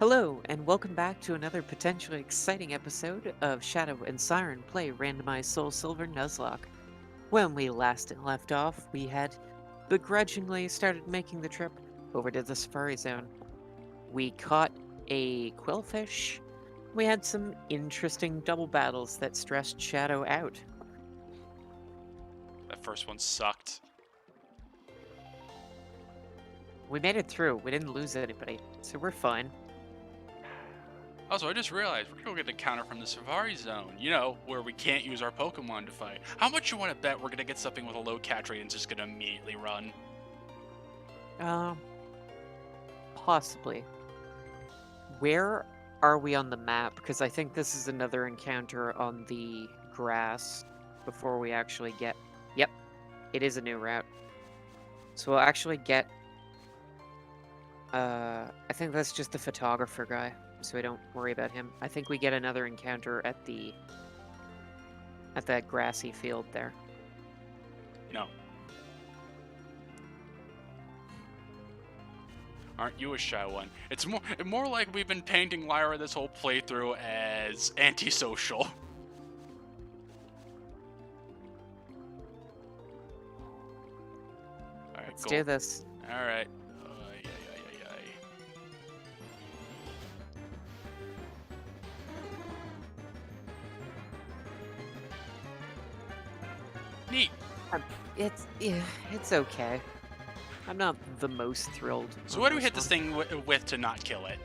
Hello, and welcome back to another potentially exciting episode of Shadow and Siren play Randomized Soul Silver Nuzlocke. When we last left off, we had begrudgingly started making the trip over to the Safari Zone. We caught a quillfish. We had some interesting double battles that stressed Shadow out. That first one sucked. We made it through. We didn't lose anybody, so we're fine. Also, I just realized we're gonna get a counter from the Safari Zone. You know, where we can't use our Pokemon to fight. How much you want to bet we're gonna get something with a low catch rate and just gonna immediately run? Um, Possibly. Where are we on the map? Because I think this is another encounter on the grass before we actually get... Yep, it is a new route. So we'll actually get... I think that's just the photographer guy, so we don't worry about him. I think we get another encounter at the... at that grassy field there. No. Aren't you a shy one? It's more like we've been painting Lyra this whole playthrough as antisocial. Alright, Let's cool. do this. Alright. Neat. It's okay. I'm not the most thrilled. So on what do we hit this one. thing with to not kill it?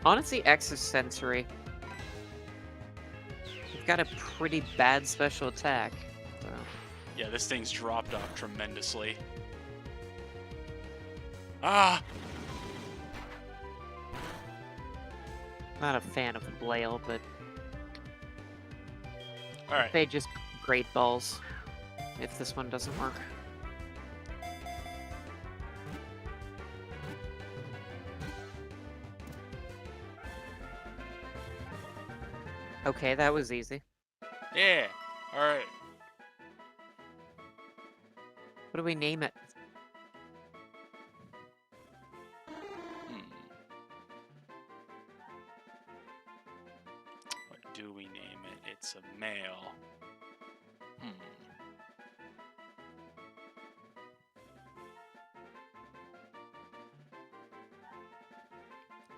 Honestly, extrasensory. We've got a pretty bad special attack. So. Yeah, this thing's dropped off tremendously. Ah! Not a fan of Blail, but Alright. they just great balls if this one doesn't work. Okay, that was easy. Yeah. Alright. What do we name it? What do we name it? It's a male.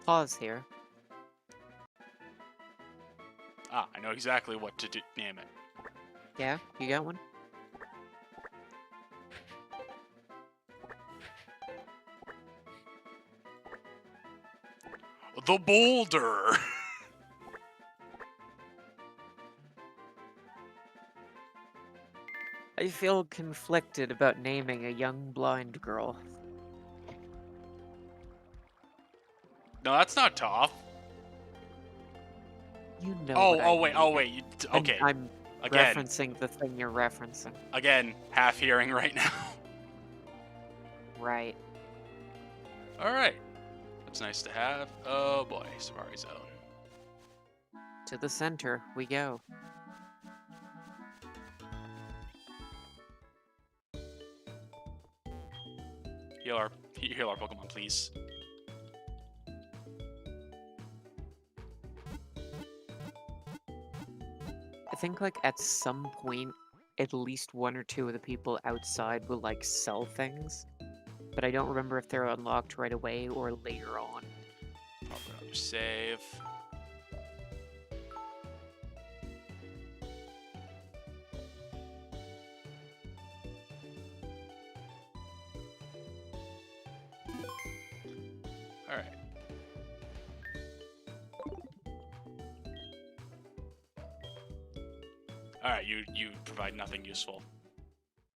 Pause here. Ah, I know exactly what to name it. Yeah, you got one? The Boulder! I feel conflicted about naming a young blind girl. No, that's not tough. You know Oh, what I oh wait, mean. oh wait. Okay. I'm Again. referencing the thing you're referencing. Again, half hearing right now. Right. Alright. That's nice to have. Oh boy, Safari Zone. To the center we go. Heal our Pokemon, please. I think, like, at some point, at least one or two of the people outside will, like, sell things. But I don't remember if they're unlocked right away or later on. Probably on your save. Alright. Alright, you provide nothing useful.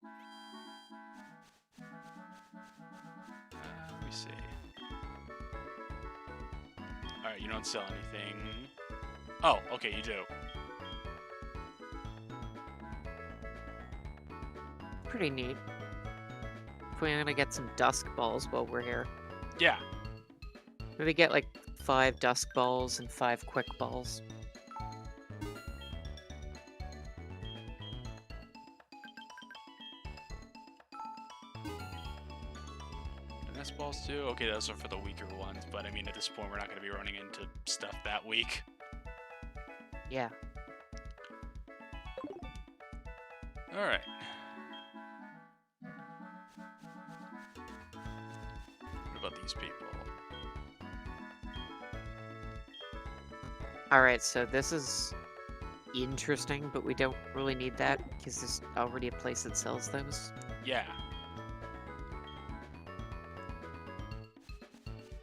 Let me see. Alright, you don't sell anything. Oh, okay, you do. Pretty neat. If we're gonna get some dusk balls while we're here. Yeah. Maybe get, like, 5 dusk balls and 5 quick balls. Nest balls too? Okay, those are for the weaker ones, but I mean, at this point, we're not going to be running into stuff that weak. Yeah. Alright. What about these people? Alright, so this is interesting, but we don't really need that because there's already a place that sells those. Yeah.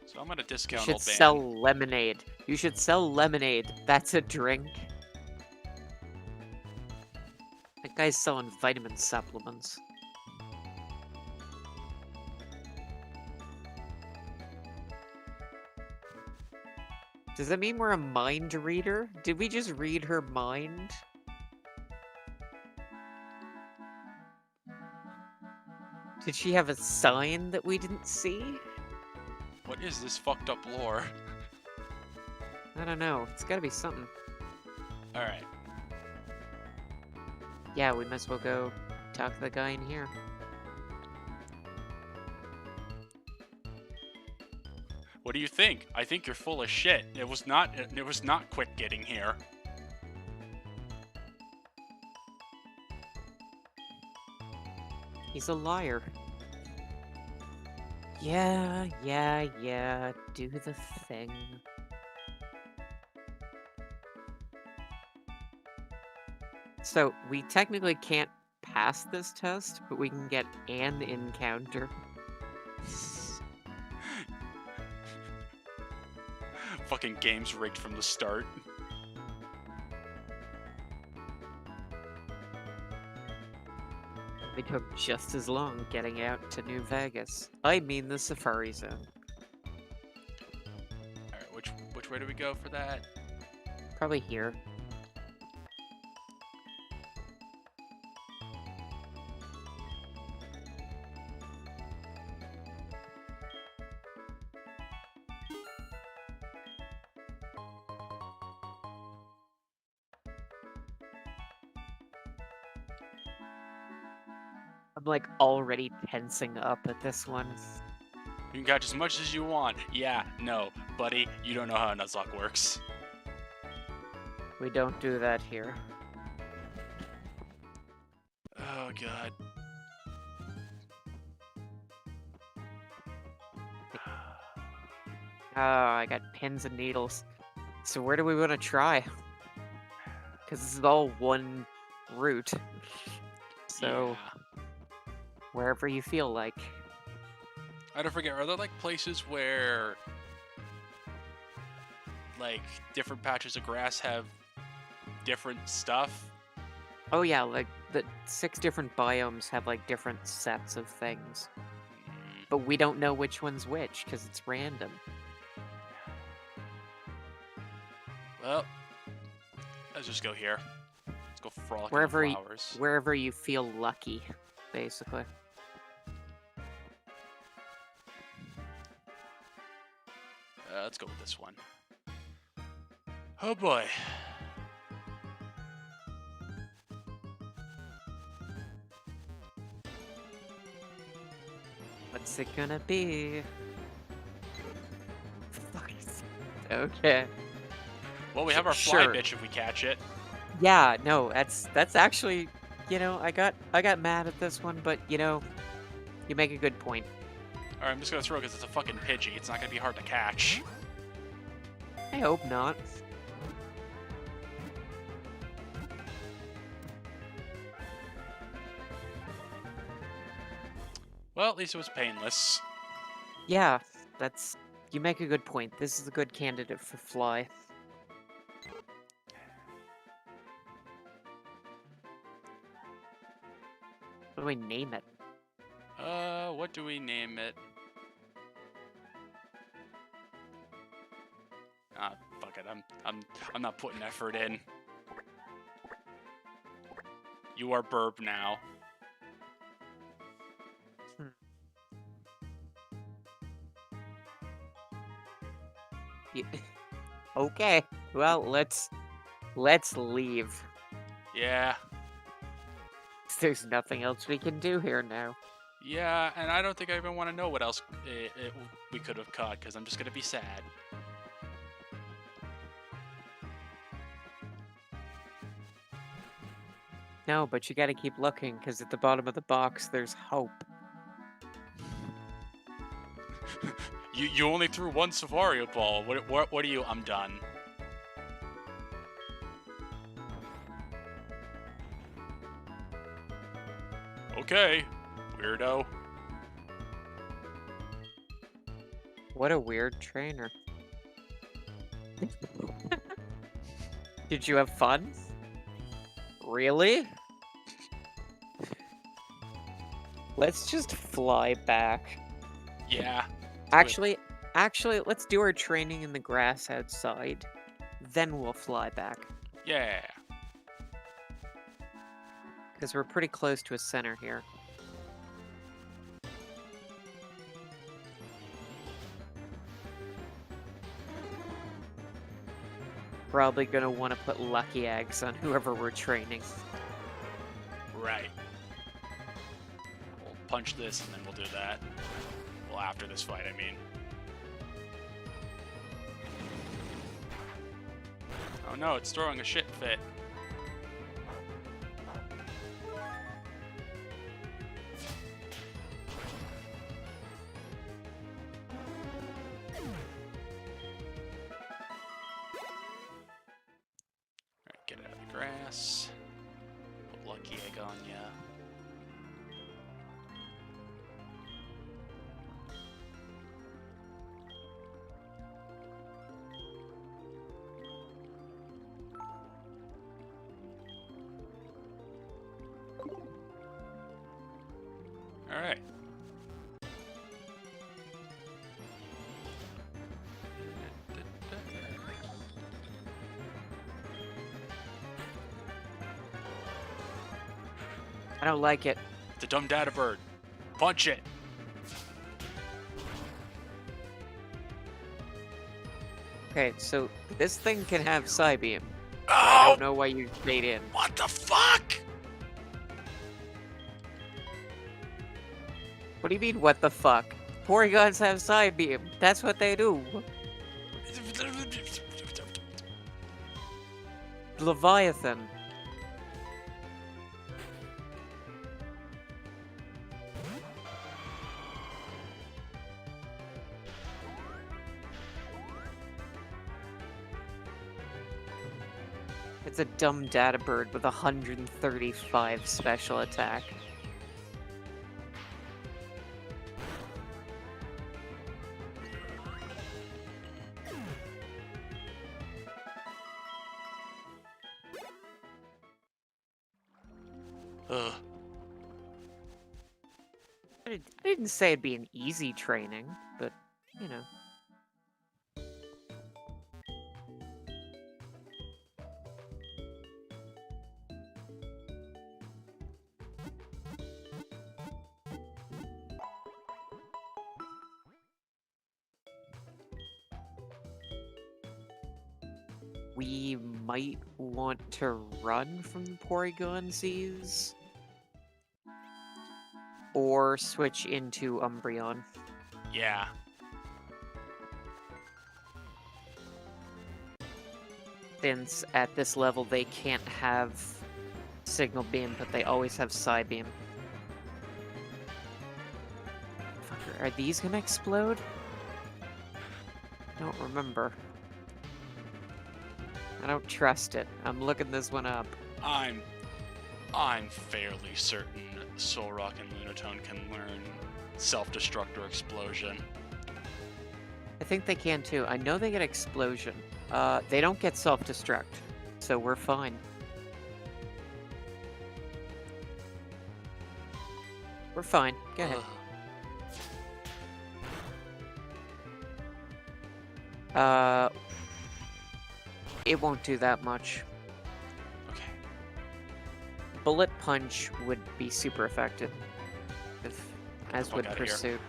So I'm going to You discount should Old Man. sell lemonade. You should sell lemonade. That's a drink. That guy's selling vitamin supplements. Does that mean we're a mind reader? Did we just read her mind? Did she have a sign that we didn't see? What is this fucked up lore? I don't know. It's gotta be something. Alright. Yeah, we might as well go talk to the guy in here. What do you think? I think you're full of shit. It was not quick getting here. He's a liar. Yeah, do the thing. So, we technically can't pass this test, but we can get an encounter. Fucking game's rigged from the start. They took just as long getting out to New Vegas. I mean the Safari Zone. Alright, which way do we go for that? Probably here. I'm like already tensing up at this one. You can catch as much as you want. Yeah, no, buddy, you don't know how a Nuzlocke works. We don't do that here. Oh god. Oh, I got pins and needles. So where do we want to try? Because this is all one route. So Yeah. wherever you feel like. I don't forget, are there like places where like different patches of grass have different stuff? Oh yeah, like the 6 different biomes have like different sets of things. But we don't know which one's which because it's random. Well, let's just go here. Let's go frolic in the flowers. Wherever you feel lucky, basically. Let's go with this one. Oh boy. What's it gonna be? Fuck. Okay. Well, we have our fly Sure. bitch if we catch it. Yeah, no, that's actually, you know, I got mad at this one, but you know, you make a good point. Alright, I'm just gonna throw it because it's a fucking Pidgey. It's not gonna be hard to catch. I hope not. Well, at least it was painless. Yeah, you make a good point. This is a good candidate for fly. What do we name it? What do we name it? Ah, fuck it. I'm not putting effort in. You are Burb now. Okay, well, let's leave. Yeah. There's nothing else we can do here now. Yeah, and I don't think I even want to know what else we could have caught, because I'm just gonna be sad. No, but you gotta keep looking, because at the bottom of the box, there's hope. You only threw one Savaria ball. What are you? I'm done. Okay, weirdo. What a weird trainer. Did you have fun? Really? Let's just fly back. Yeah. Actually, let's do our training in the grass outside. Then we'll fly back. Yeah. Because we're pretty close to a center here. Probably gonna want to put lucky eggs on whoever we're training. Right. We'll punch this and then we'll do that. Well, after this fight, I mean. Oh no, it's throwing a shit fit. Alright, get out of the grass. Put lucky egg on ya. Alright. I don't like it. The dumb data bird. Punch it. Okay, so this thing can have Psybeam. I Oh! don't know why you stayed in. What the fuck? What do you mean, what the fuck? Porygons have Psybeam. That's what they do. Leviathan. It's a dumb data bird with 135 special attack. Ugh. I didn't say it'd be an easy training, but, you know. We might want to run from the Porygon Seas. Or switch into Umbreon. Yeah. Since at this level they can't have Signal Beam, but they always have Psybeam. Fucker, are these gonna explode? I don't remember. I don't trust it. I'm looking this one up. I'm fairly certain Solrock and Lunatone can learn self-destruct or explosion. I think they can too. I know they get Explosion. They don't get Self-Destruct, so we're fine. We're fine. Go ahead. It won't do that much. Okay. Bullet Punch would be super effective, as fuck would outta here. Pursuit.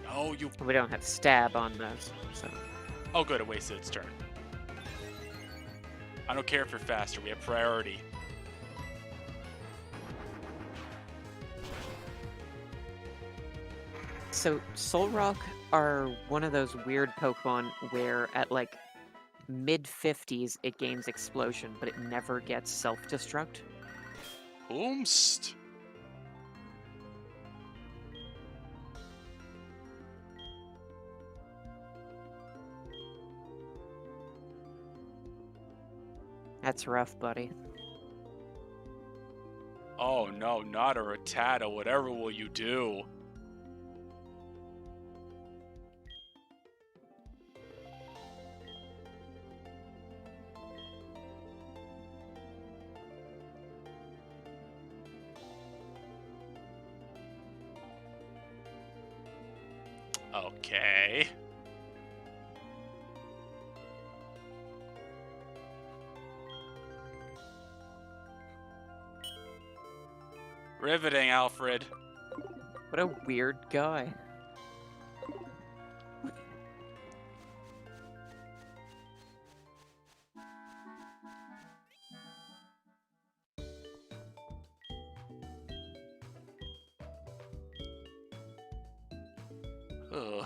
Oh, you. We don't have Stab on those, so. Oh, good. It wasted its turn. I don't care if you're faster. We have priority. So Solrock are one of those weird Pokemon where at like mid 50s it gains explosion, but it never gets self-destruct. Whomst. That's rough, buddy. Oh no, not a Rattata. Whatever will you do? Okay. Riveting, Alfred. What a weird guy. Ugh.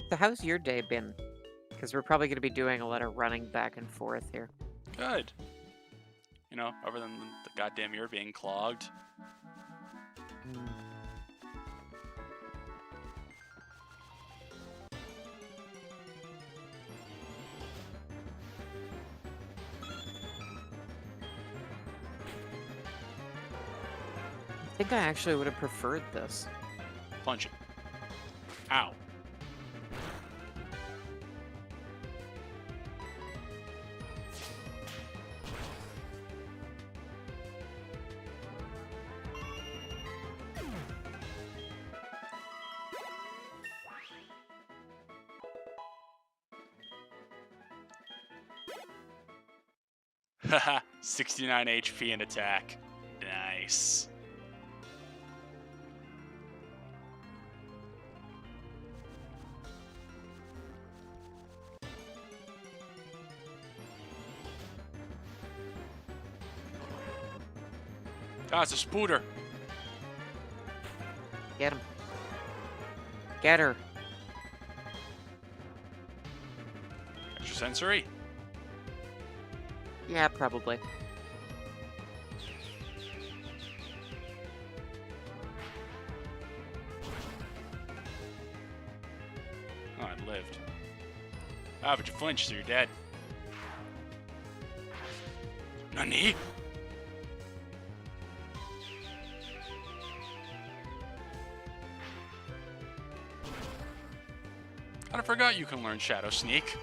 So how's your day been? Because we're probably going to be doing a lot of running back and forth here. Good. You know, other than the goddamn ear being clogged. Mm. I think I actually would have preferred this. Punch it. Ow. Haha, 69 HP and attack. Nice. Ah, it's a spooter. Get him. Get her. Extra sensory. Yeah, probably. Oh, I lived. Ah, but you flinched, so you're dead. Nani? I forgot you can learn Shadow Sneak.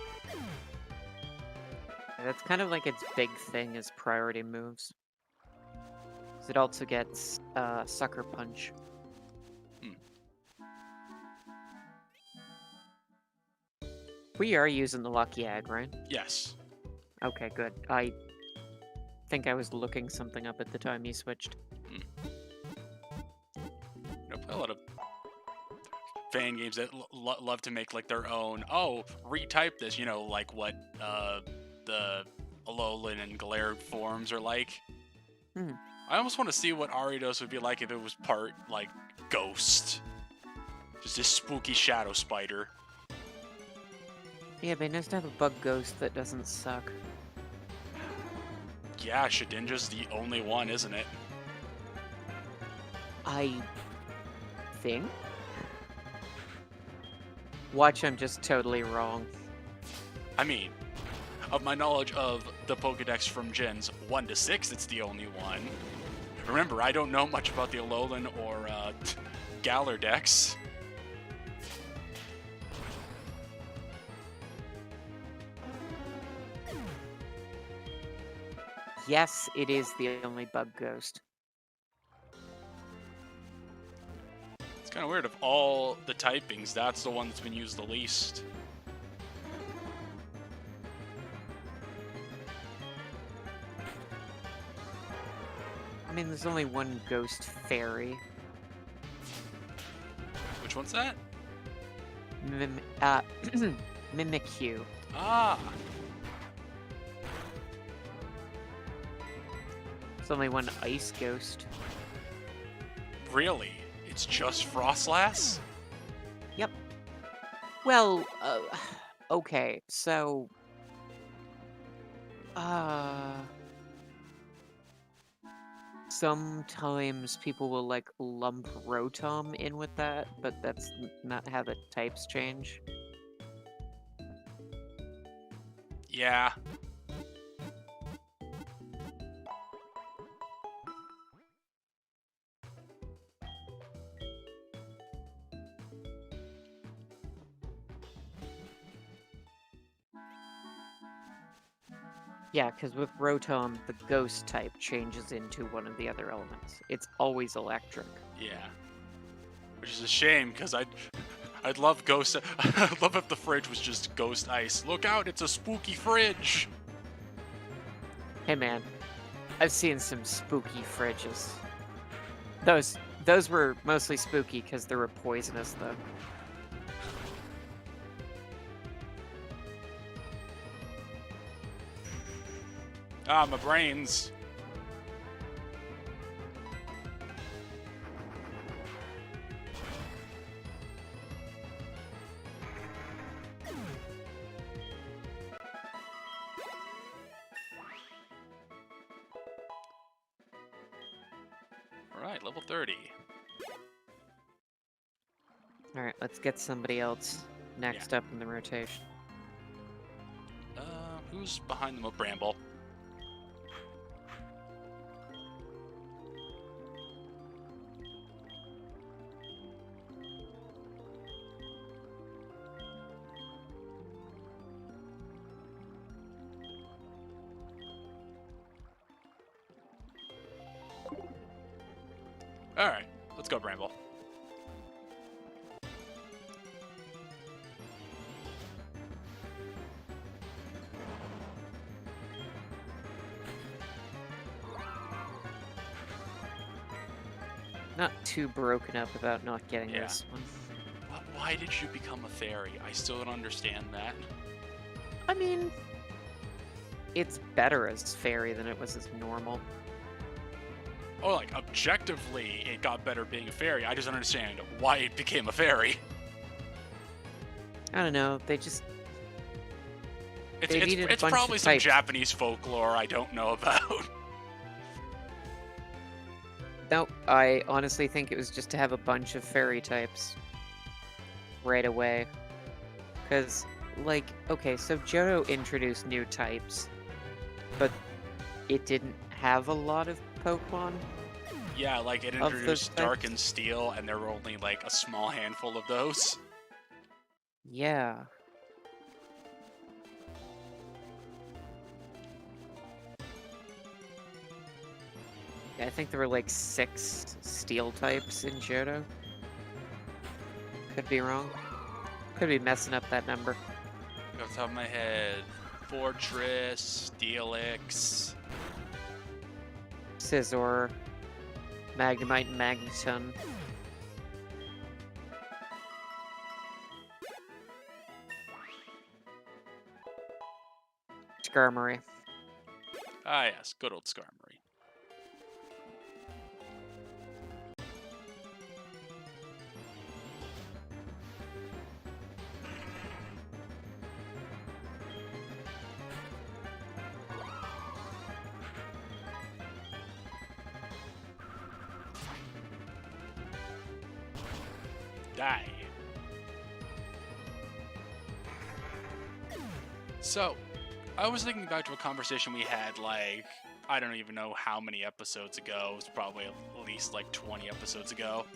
That's kind of like its big thing is priority moves. 'Cause it also gets Sucker Punch. We are using the Lucky Egg, right? Yes. Okay, good. I think I was looking something up at the time you switched. I play a lot of fan games that love to make like their own. Oh, retype this. You know, like what the Alolan and Glare forms are like. Hmm. I almost want to see what Ariados would be like if it was part like Ghost, just this spooky shadow spider. Yeah, but it nice to have a bug ghost that doesn't suck. Yeah, Shedinja's the only one, isn't it? I think. Watch, I'm just totally wrong. I mean, of my knowledge of the Pokedex from Gens 1 to 6, it's the only one. Remember, I don't know much about the Alolan or Galar decks. Yes, it is the only bug ghost. It's kind of weird. Of all the typings, that's the one that's been used the least. I mean, there's only one ghost fairy. Which one's that? Mimikyu. Ah! There's only one ice ghost. Really? It's just Frostlass? Yep. Well, okay, so, uh, sometimes people will, like, lump Rotom in with that, but that's not how the types change. Yeah. Yeah, because with Rotom, the ghost type changes into one of the other elements. It's always electric. Yeah. Which is a shame, because I'd love Ghost... I'd love if the fridge was just Ghost Ice. Look out, it's a spooky fridge! Hey man, I've seen some spooky fridges. Those were mostly spooky because they were poisonous, though. Ah, my brains. Alright, level 30. Alright, let's get somebody else next up in the rotation. Who's behind the Bramble? Alright, let's go, Bramble. Not too broken up about not getting Yeah. this one. Why did you become a fairy? I still don't understand that. I mean, it's better as fairy than it was as normal. Oh, like, objectively, it got better being a fairy. I just don't understand why it became a fairy. I don't know, they just... They needed a It's bunch of probably some types. Japanese folklore I don't know about. No, I honestly think it was just to have a bunch of fairy types right away. Because, like, okay, so Johto introduced new types, but it didn't have a lot of Pokemon. Yeah, like, it Of those introduced Dark types? and Steel, and there were only, like, a small handful of those. Yeah. I think there were like 6 steel types in Johto. Could be wrong. Could be messing up that number. Off the top of my head, Fortress, Steelix. Scizor, Magnemite, and Magneton. Skarmory. Ah, yes, good old Skarmory. Die. So, I was thinking back to a conversation we had, like, I don't even know how many episodes ago. It was probably at least, like, 20 episodes ago.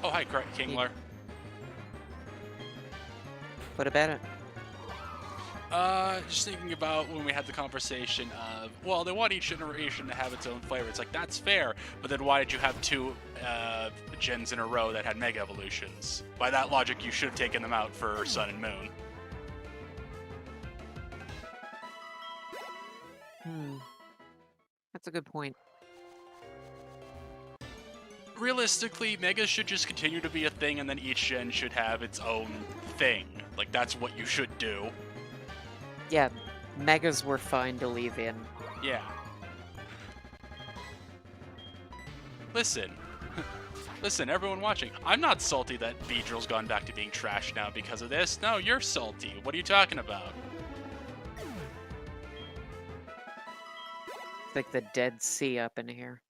Oh, hi, Kingler. What about it? Just thinking about when we had the conversation of, well, they want each generation to have its own flavor. It's like, that's fair, but then why did you have 2 gens in a row that had Mega Evolutions? By that logic, you should have taken them out for Sun and Moon. That's a good point. Realistically, Megas should just continue to be a thing, and then each gen should have its own thing. Like, that's what you should do. Yeah, Megas were fine to leave in. Yeah. Listen. Listen, everyone watching, I'm not salty that Beedrill's gone back to being trash now because of this. No, you're salty. What are you talking about? It's like the Dead Sea up in here.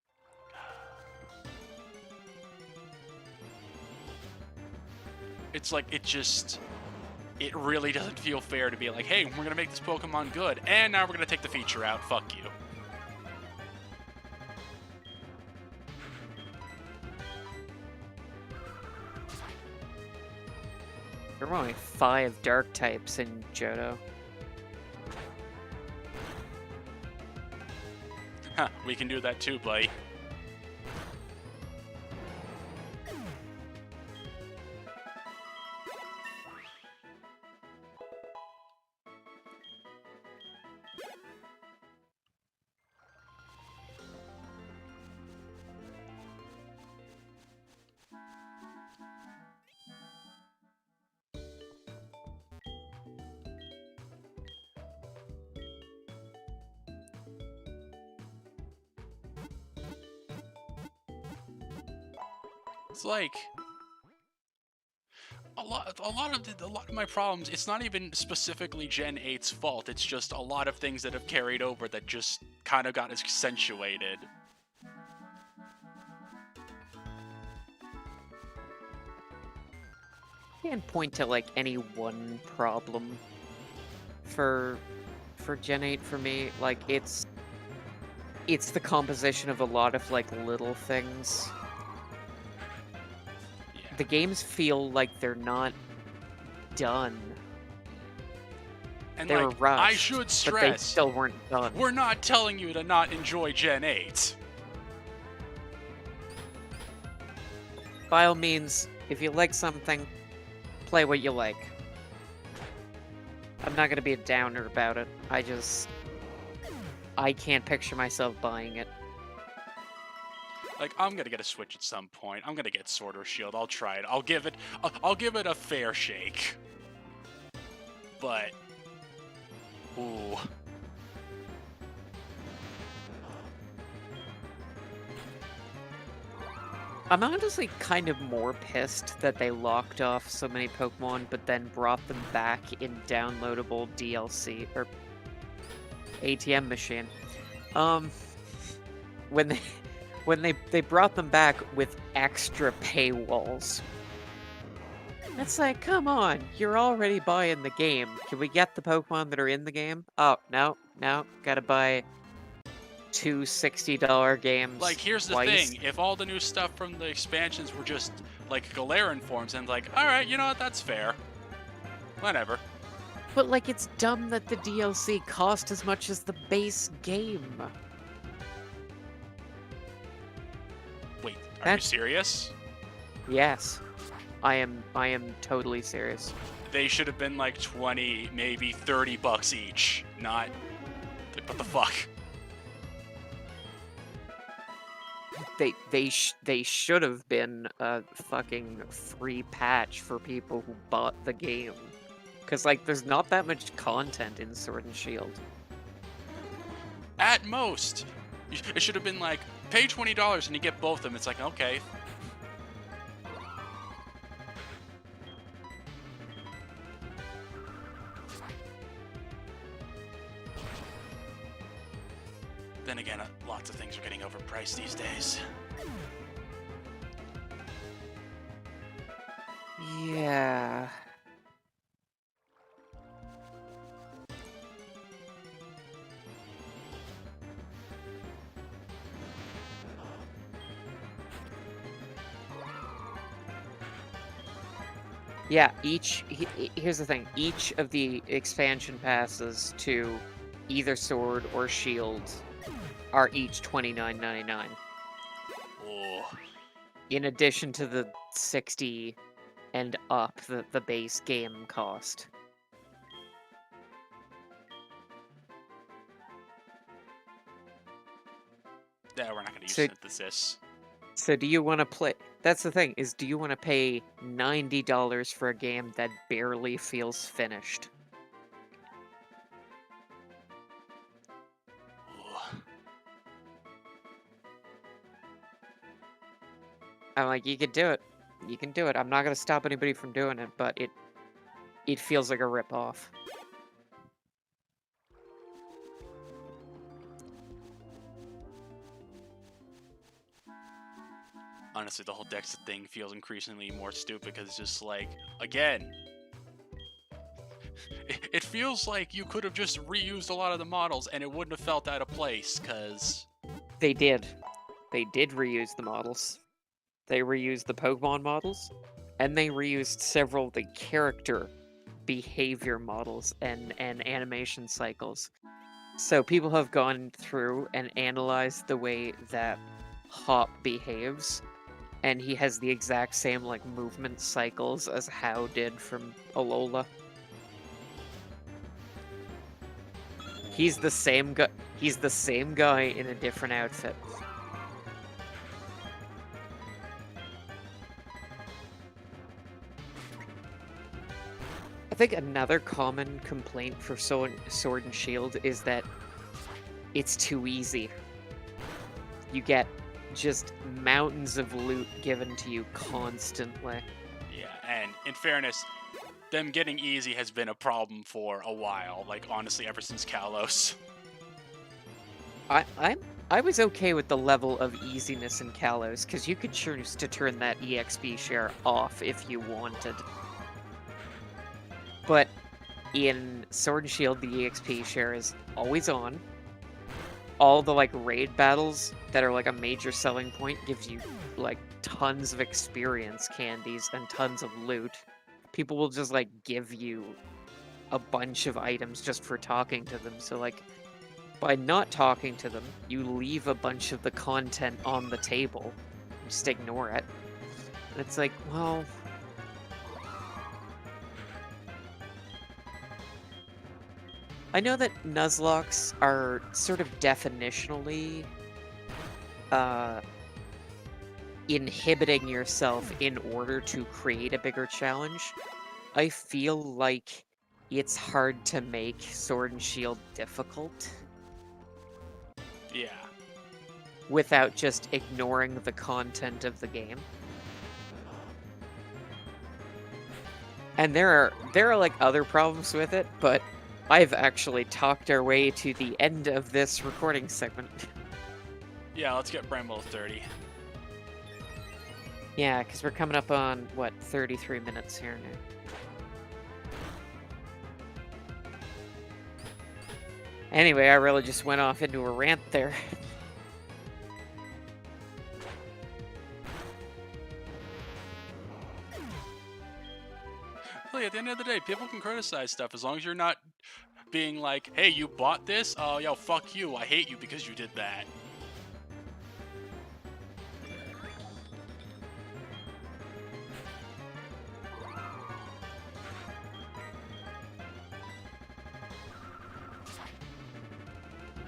It's like, it really doesn't feel fair to be like, hey, we're going to make this Pokemon good, and now we're going to take the feature out. Fuck you. There were only 5 dark types in Johto. Huh, we can do that too, buddy. It's like a lot of my problems. It's not even specifically Gen 8's fault. It's just a lot of things that have carried over that just kind of got accentuated. Can't point to like any one problem for Gen 8 for me. Like it's the composition of a lot of like little things. Yeah. The games feel like they're not done. And They were like, rushed, I should but they stress, still weren't done. we're not telling you to not enjoy Gen 8. By all means, if you like something, play what you like. I'm not gonna be a downer about it. I can't picture myself buying it. Like, I'm gonna get a Switch at some point. I'm gonna get Sword or Shield. I'll try it. I'll give it a fair shake. But, ooh. I'm honestly kind of more pissed that they locked off so many Pokemon, but then brought them back in downloadable DLC or ATM machine. When they brought them back with extra paywalls. It's like, come on, you're already buying the game. Can we get the Pokemon that are in the game? Oh, no, gotta buy 2 $60 games. Like, here's the twice. thing. If all the new stuff from the expansions were just, like, Galarian forms, and like, alright, you know what, that's fair. Whatever. But, like, it's dumb that the DLC cost as much as the base game. Wait, are you That's- serious? Yes. I am totally serious. They should have been like 20, maybe 30 bucks each. Not, like, what the fuck? They should have been a fucking free patch for people who bought the game. Cause like there's not that much content in Sword and Shield. At most. It should have been like, pay $20 and you get both of them. It's like, okay. Then again, lots of things are getting overpriced these days. Yeah. Yeah, here's the thing. Each of the expansion passes to either Sword or Shield are each $29.99. Oh. In addition to the 60 and up the base game cost. Yeah, we're not going to use So- synthesis. So do you want to play... That's the thing, is do you want to pay $90 for a game that barely feels finished? I'm like, you can do it. You can do it. I'm not gonna stop anybody from doing it, but it feels like a ripoff. Honestly, the whole Dex thing feels increasingly more stupid because it's just like, again, it feels like you could have just reused a lot of the models and it wouldn't have felt out of place, because... They did. They did reuse the models. They reused the Pokemon models, and they reused several of the character behavior models and animation cycles. So people have gone through and analyzed the way that Hop behaves, and he has the exact same like movement cycles as Hao did from Alola. He's the same guy. He's the same guy in a different outfit. I think another common complaint for Sword and Shield is that it's too easy. You get just mountains of loot given to you constantly. Yeah, and in fairness, them getting easy has been a problem for a while. Like, honestly, ever since Kalos. I was okay with the level of easiness in Kalos, because you could choose to turn that EXP share off if you wanted. But in Sword and Shield, the EXP share is always on. All the like raid battles that are like a major selling point gives you like tons of experience candies and tons of loot. People will just like give you a bunch of items just for talking to them. So like by not talking to them, you leave a bunch of the content on the table. Just ignore it. And it's like, well, I know that Nuzlocks are sort of definitionally inhibiting yourself in order to create a bigger challenge. I feel like it's hard to make Sword and Shield difficult. Yeah. Without just ignoring the content of the game. And there are like other problems with it, but I've actually talked our way to the end of this recording segment. Yeah, let's get Bramble 30. Yeah, because we're coming up on, what, 33 minutes here now. Anyway, I really just went off into a rant there. Really, at the end of the day, people can criticize stuff as long as you're not being like, hey, you bought this? Oh, yo, fuck you. I hate you because you did that.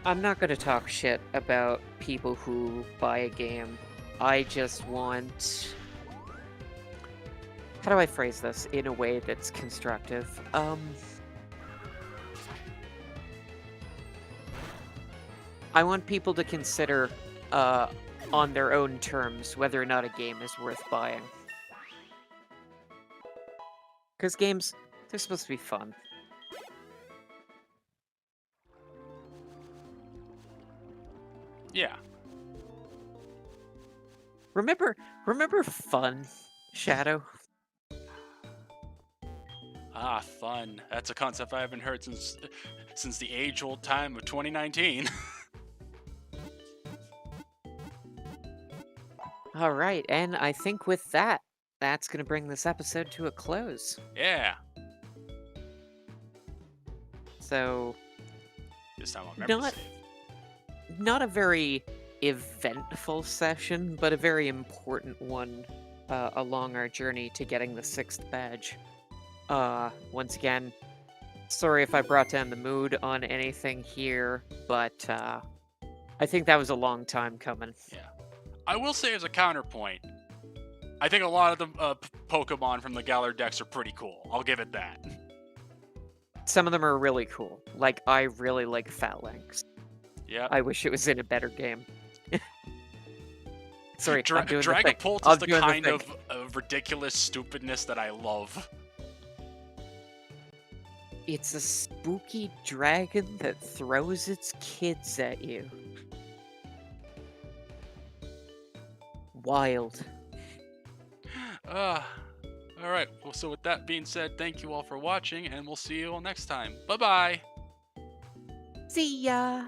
I'm not going to talk shit about people who buy a game. I just want... How do I phrase this in a way that's constructive? I want people to consider, on their own terms, whether or not a game is worth buying. Because games, they're supposed to be fun. Yeah. Remember fun, Shadow? Ah, fun. That's a concept I haven't heard since the age-old time of 2019. All right, and I think with that, that's going to bring this episode to a close. Yeah. So, This time I'll remember to save. not a very eventful session, but a very important one along our journey to getting the 6th badge. Once again, sorry if I brought down the mood on anything here, but I think that was a long time coming. Yeah. I will say as a counterpoint, I think a lot of the Pokemon from the Galar decks are pretty cool. I'll give it that. Some of them are really cool. Like, I really like Phalanx. Yeah. I wish it was in a better game. Sorry, I'm doing the thing. Dragapult is I'm the doing the kind thing. of ridiculous stupidness that I love. It's a spooky dragon that throws its kids at you. Wild. Uh, all right. Well, so with that being said, thank you all for watching, and we'll see you all next time. Bye bye. See ya!